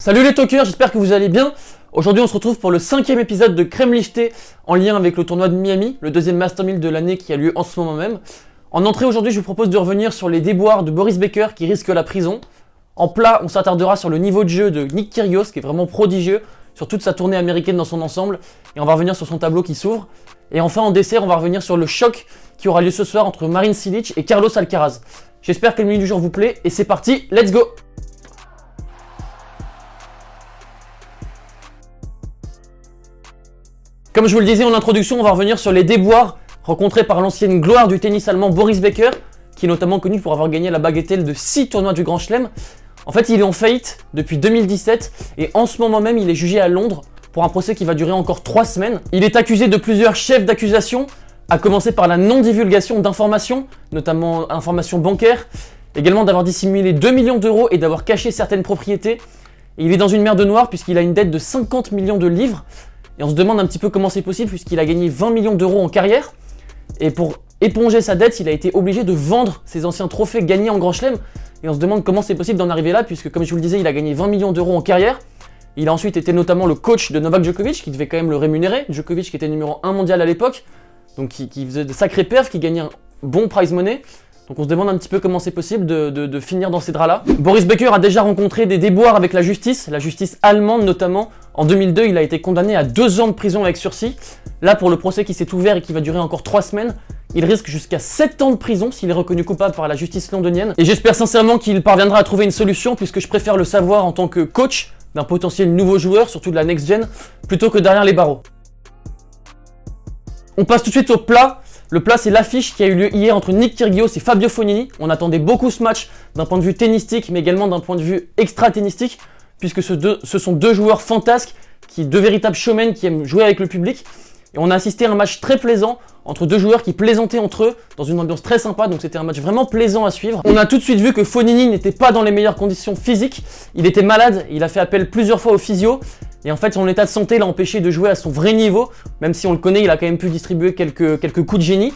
Salut les talkers, j'espère que vous allez bien. Aujourd'hui on se retrouve pour le 5e épisode de Crème Lichtée en lien avec le tournoi de Miami, le deuxième Master 1000 de l'année qui a lieu en ce moment même. En entrée aujourd'hui je vous propose de revenir sur les déboires de Boris Becker qui risque la prison. En plat on s'attardera sur le niveau de jeu de Nick Kyrgios qui est vraiment prodigieux sur toute sa tournée américaine dans son ensemble. Et on va revenir sur son tableau qui s'ouvre. Et enfin en dessert on va revenir sur le choc qui aura lieu ce soir entre Marin Cilic et Carlos Alcaraz. J'espère que le menu du jour vous plaît et c'est parti, let's go! Comme je vous le disais en introduction, on va revenir sur les déboires rencontrés par l'ancienne gloire du tennis allemand Boris Becker, qui est notamment connu pour avoir gagné la bagatelle de 6 tournois du Grand Chelem. En fait, il est en faillite depuis 2017 et en ce moment même, il est jugé à Londres pour un procès qui va durer encore 3 semaines. Il est accusé de plusieurs chefs d'accusation, à commencer par la non-divulgation d'informations, notamment informations bancaires, également d'avoir dissimulé 2 millions d'euros et d'avoir caché certaines propriétés. Et il est dans une mer de noir puisqu'il a une dette de 50 millions de livres. Et on se demande un petit peu comment c'est possible puisqu'il a gagné 20 millions d'euros en carrière. Et pour éponger sa dette, il a été obligé de vendre ses anciens trophées gagnés en Grand Chelem. Et on se demande comment c'est possible d'en arriver là puisque, comme je vous le disais, il a gagné 20 millions d'euros en carrière. Il a ensuite été notamment le coach de Novak Djokovic qui devait quand même le rémunérer. Djokovic qui était numéro 1 mondial à l'époque, donc qui faisait de sacrés perfs, qui gagnait un bon prize money. Donc on se demande un petit peu comment c'est possible de finir dans ces draps-là. Boris Becker a déjà rencontré des déboires avec la justice allemande notamment. En 2002, il a été condamné à 2 ans de prison avec sursis. Là, pour le procès qui s'est ouvert et qui va durer encore 3 semaines, il risque jusqu'à 7 ans de prison s'il est reconnu coupable par la justice londonienne. Et j'espère sincèrement qu'il parviendra à trouver une solution puisque je préfère le savoir en tant que coach d'un potentiel nouveau joueur, surtout de la next-gen, plutôt que derrière les barreaux. On passe tout de suite au plat. Le plat, c'est l'affiche qui a eu lieu hier entre Nick Kyrgios et Fabio Fognini. On attendait beaucoup ce match d'un point de vue tennistique, mais également d'un point de vue extra-tennistique, puisque ce sont 2 joueurs fantasques, deux véritables showmen qui aiment jouer avec le public. Et on a assisté à un match très plaisant entre 2 joueurs qui plaisantaient entre eux dans une ambiance très sympa, donc c'était un match vraiment plaisant à suivre. On a tout de suite vu que Fognini n'était pas dans les meilleures conditions physiques, il était malade, il a fait appel plusieurs fois au physio. Et en fait, son état de santé l'a empêché de jouer à son vrai niveau. Même si on le connaît, il a quand même pu distribuer quelques coups de génie.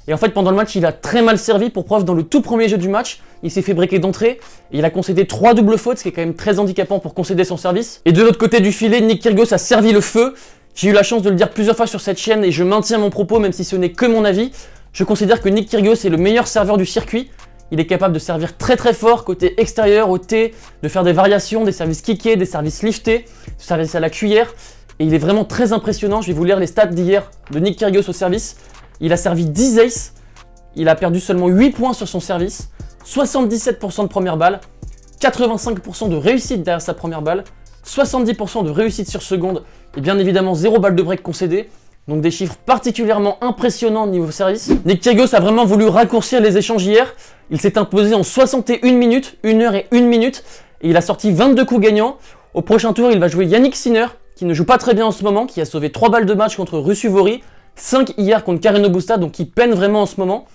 Et en fait, pendant le match, il a très mal servi. Pour preuve, dans le tout premier jeu du match, il s'est fait breaker d'entrée. Et il a concédé 3 doubles fautes, ce qui est quand même très handicapant pour concéder son service. Et de l'autre côté du filet, Nick Kyrgios a servi le feu. J'ai eu la chance de le dire plusieurs fois sur cette chaîne et je maintiens mon propos, même si ce n'est que mon avis. Je considère que Nick Kyrgios est le meilleur serveur du circuit. Il est capable de servir très très fort côté extérieur, au T, de faire des variations, des services kickés, des services liftés, des services à la cuillère. Et il est vraiment très impressionnant. Je vais vous lire les stats d'hier de Nick Kyrgios au service. Il a servi 10 aces, il a perdu seulement 8 points sur son service, 77% de première balle, 85% de réussite derrière sa première balle, 70% de réussite sur seconde et bien évidemment 0 balle de break concédée. Donc des chiffres particulièrement impressionnants niveau service. Nick Kyrgios a vraiment voulu raccourcir les échanges hier. Il s'est imposé en 61 minutes, 1 heure et 1 minute. Et il a sorti 22 coups gagnants. Au prochain tour, il va jouer Yannick Sinner, qui ne joue pas très bien en ce moment, qui a sauvé 3 balles de match contre Rusu Vori, 5 hier contre Carreno Busta, donc qui peine vraiment en ce moment.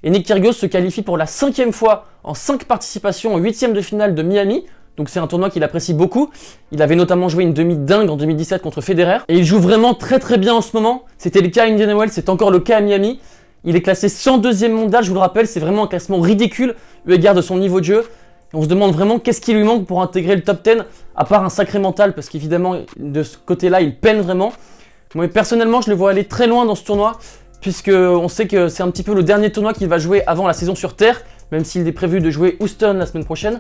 Et Nick Kyrgios se qualifie pour la 5e fois en 5 participations au 8e de finale de Miami. Donc c'est un tournoi qu'il apprécie beaucoup. Il avait notamment joué une demi-dingue en 2017 contre Federer. Et il joue vraiment très très bien en ce moment. C'était le cas à Indian Wells, c'est encore le cas à Miami. Il est classé 102e mondial, je vous le rappelle, c'est vraiment un classement ridicule eu égard de son niveau de jeu. Et on se demande vraiment qu'est-ce qui lui manque pour intégrer le top 10, à part un sacré mental, parce qu'évidemment, de ce côté-là, il peine vraiment. Moi, personnellement, je le vois aller très loin dans ce tournoi, puisqu'on sait que c'est un petit peu le dernier tournoi qu'il va jouer avant la saison sur Terre, même s'il est prévu de jouer Houston la semaine prochaine.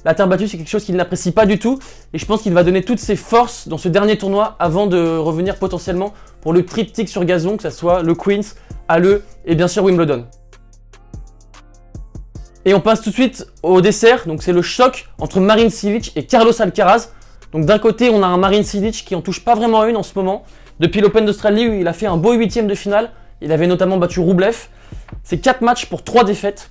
La terre battue, c'est quelque chose qu'il n'apprécie pas du tout, et je pense qu'il va donner toutes ses forces dans ce dernier tournoi avant de revenir potentiellement pour le triptyque sur gazon, que ce soit le Queens, Halle et bien sûr Wimbledon. Et on passe tout de suite au dessert, donc c'est le choc entre Marin Cilic et Carlos Alcaraz. Donc d'un côté, on a un Marin Cilic qui en touche pas vraiment une en ce moment. Depuis l'Open d'Australie où il a fait un beau 8e de finale, il avait notamment battu Rublev. C'est 4 matchs pour 3 défaites.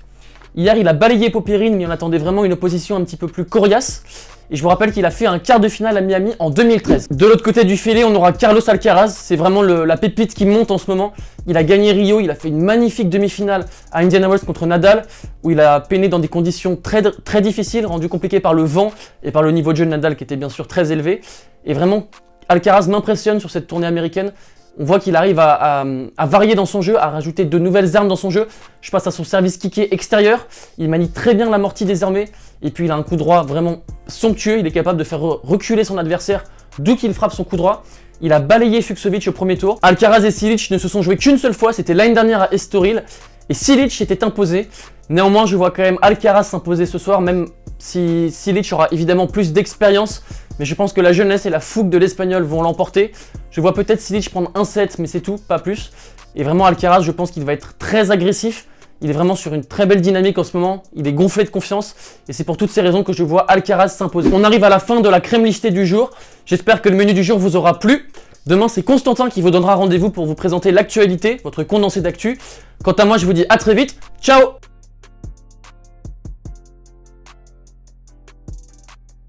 Hier, il a balayé Popyrin, mais on attendait vraiment une opposition un petit peu plus coriace. Et je vous rappelle qu'il a fait un quart de finale à Miami en 2013. De l'autre côté du filet, on aura Carlos Alcaraz. C'est vraiment la pépite qui monte en ce moment. Il a gagné Rio, il a fait une magnifique demi-finale à Indian Wells contre Nadal, où il a peiné dans des conditions très, très difficiles, rendues compliquées par le vent et par le niveau de jeu de Nadal qui était bien sûr très élevé. Et vraiment, Alcaraz m'impressionne sur cette tournée américaine. On voit qu'il arrive à varier dans son jeu, à rajouter de nouvelles armes dans son jeu. Je passe à son service kické extérieur. Il manie très bien l'amorti désormais. Et puis il a un coup droit vraiment somptueux, il est capable de faire reculer son adversaire d'où qu'il frappe son coup droit. Il a balayé Fucsovics au premier tour. Alcaraz et Cilic ne se sont joués qu'une seule fois, c'était l'année dernière à Estoril. Et Cilic était imposé. Néanmoins, je vois quand même Alcaraz s'imposer ce soir, même si Cilic aura évidemment plus d'expérience. Mais je pense que la jeunesse et la fougue de l'Espagnol vont l'emporter. Je vois peut-être Cilic prendre un set, mais c'est tout, pas plus. Et vraiment, Alcaraz, je pense qu'il va être très agressif. Il est vraiment sur une très belle dynamique en ce moment. Il est gonflé de confiance. Et c'est pour toutes ces raisons que je vois Alcaraz s'imposer. On arrive à la fin de la crème listée du jour. J'espère que le menu du jour vous aura plu. Demain, c'est Constantin qui vous donnera rendez-vous pour vous présenter l'actualité, votre condensé d'actu. Quant à moi, je vous dis à très vite. Ciao!